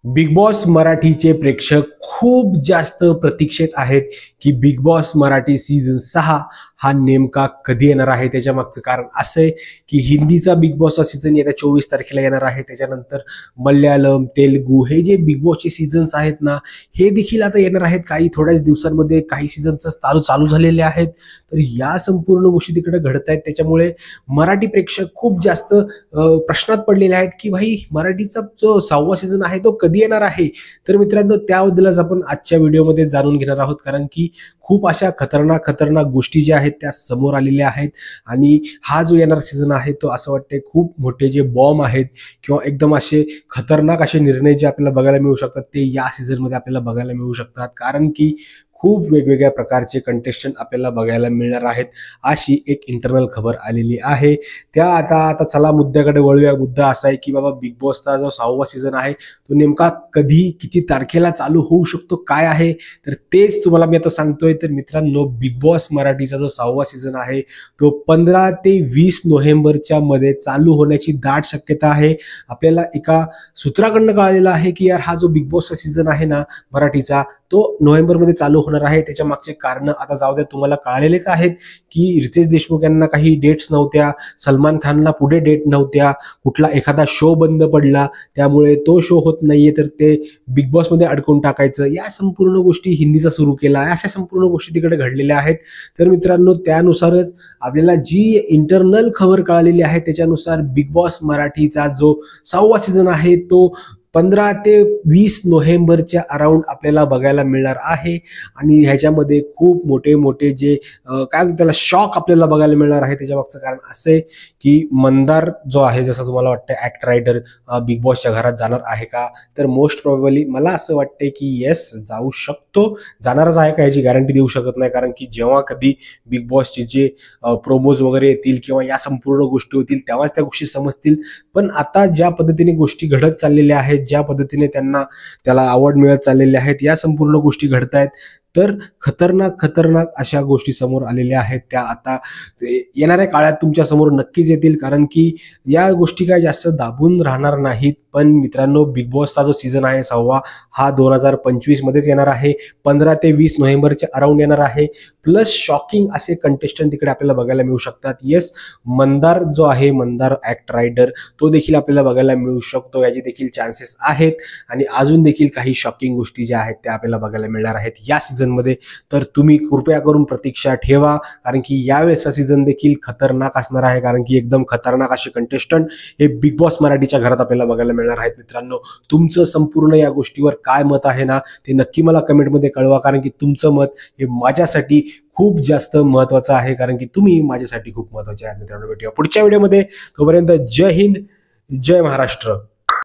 Big boss मराठीचे प्रेक्षक खूप जास्त प्रतीक्षेत आहेत की बिग बॉस मराठी सीझन 6 हा नेमका कधी येणार आहे। त्याच्या मागचं कारण असं आहे की हिंदीचा बिग बॉसचा सीझन येत्या 24 तारखेला येणार आहे। त्याच्यानंतर मल्याळम, तेलुगू हे जे बिग बॉसचे सीझन्स आहेत ना, हे देखील आता येणार आहेत काही थोड्याच दिवसांमध्ये। काही सीझन्स चालू झालेले आहेत, तर या संपूर्ण गोष्टी तिकडे घडत आहेत। त्याच्यामुळे मराठी प्रेक्षक खूप जास्त प्रश्नात पडलेले आहेत की भाई मराठीचा जो 6वा सीझन आहे तो कधी येणार आहे। तर मित्रांनो, त्याबद्दलच आपण आजच्या व्हिडिओमध्ये जाणून घेणार आहोत, कारण की खूप अशा खतरनाक गोष्टी ज्या आहेत त्या समोर आलेल्या आहेत। आणि हा जो येणार सीझन आहे तो असं वाटते खूप मोठे जे बॉम्ब आहेत किंवा एकदम असे खतरनाक असे निर्णय जे आपल्याला बघायला मिळू शकतात ते या सीझनमध्ये आपल्याला बघायला मिळू शकतात, कारण की खूप वेगवेगळ्या प्रकारचे कंटेस्टंट आपल्याला बघायला मिळणार आहेत, अशी एक इंटरनल खबर आलेली आहे। त्या आता चला मुद्द्याकडे वळूया। मुद्दा असा आहे की बाबा बिग बॉसचा जो 6वा सीझन आहे तो नेमका कधी किती तारखेला चालू होऊ शकतो, काय आहे, तर तेच तुम्हाला मी आता सांगतोय। तर मित्रांनो, बिग बॉस मराठीचा जो 6वा सीझन आहे तो 15 ते 20 नोव्हेंबरच्या मध्ये चालू होण्याची दाट शक्यता आहे। आपल्याला एका सूत्राकडनं कळालेलं आहे की यार हा जो बिग बॉसचा सीझन आहे ना मराठीचा, तो नोव्हेंबरमध्ये चालू होणार आहे। त्याच्या मागचे कारण आता जाऊ द्या, तुम्हाला कळालेलेच आहेत की रितेश देशमुख यांना काही डेट्स नव्हत्या, सलमान खानला पुढे डेट नव्हत्या, कुठला एखादा शो बंद पडला त्यामुळे तो शो होत नाहीये, तर ते बिग बॉस मध्ये अडकून टाकायचं, या संपूर्ण गोष्टी हिंदीचा सुरू केला, अशा संपूर्ण गोष्टी तिकडे घडलेल्या आहेत। तर मित्रांनो, त्यानुसारच आपल्याला जी इंटरनल खबर कळालेली आहे त्याच्यानुसार बिग बॉस मराठीचा जो 6वा सीझन आहे तो 15 ते 20 नोव्हेंबरच्या अराउंड आपल्याला बघायला मिळणार आहे। आणि ह्याच्यामध्ये खूप मोठे मोठे जे काय त्याला शॉक आपल्याला बघायला मिळणार आहे। त्याच्या मागचं कारण असं आहे की मंदार जो आहे, जसं तुम्हाला वाटतं ऍक्ट रायडर बिग बॉसच्या घरात जाणार आहे का, तर मोस्ट प्रोबेबली मला असं वाटतंय की येस, जाऊ शकतो। जाणारच आहे का याची गॅरंटी देऊ शकत नाही, कारण की जेव्हा कधी बिग बॉसचे जे प्रोमोज वगैरे येतील किंवा या संपूर्ण गोष्टी होतील तेव्हाच त्या गोष्टी समजतील। पण आता ज्या पद्धतीने गोष्टी घडत चाललेल्या आहेत, ज्या पद्धतीने त्याला आवड मिळत चाललेल्या आहेत, या संपूर्ण गोष्टी घडतायत, तर खतरनाक अशा गोष्टी समोर आलेल्या आहेत। त्या आता येणाऱ्या काळात तुमच्या समोर नक्कीच येतील, कारण की या गोष्टी काय जास्त दाबून राहणार नाहीत। पण मित्रांनो, बिग बॉसचा जो सीझन आहे 6वा हा 2025 मध्येच येणार आहे, 15 ते 20 नोव्हेंबरच्या अराउंड येणार आहे। प्लस शॉकिंग असे कंटेस्टंट तिकडे आपल्याला बघायला मिळू शकतात। येस, मंदार जो आहे, मंदार ऍक्ट रायडर, तो देखील आपल्याला बघायला मिळू शकतो, याचे देखील चान्सेस आहेत। आणि अजून देखील काही शॉकिंग गोष्टी ज्या आहेत त्या आपल्याला बघायला मिळणार आहेत या सीझन मध्ये। तर तुम्ही कृपया करून प्रतीक्षा ठेवा, कारण की यावेळेचा सीझन देखील खतरनाक असणार आहे, कारण की एकदम खतरनाक असे कंटेस्टंट हे बिग बॉस मराठीच्या घरात आपल्याला बघायला मिळणार आहेत। मित्रांनो, तुमचं संपूर्ण या गोष्टीवर काय मत आहे ना, ते नक्की मला कमेंटमध्ये कळवा, कारण की तुमचं मत हे माझ्यासाठी खूप जास्त महत्वाचं आहे, कारण की तुम्ही माझ्यासाठी खूप महत्वाचे आहात। मित्रांनो, भेटूया पुढच्या व्हिडिओमध्ये, तोपर्यंत जय हिंद, जय महाराष्ट्र।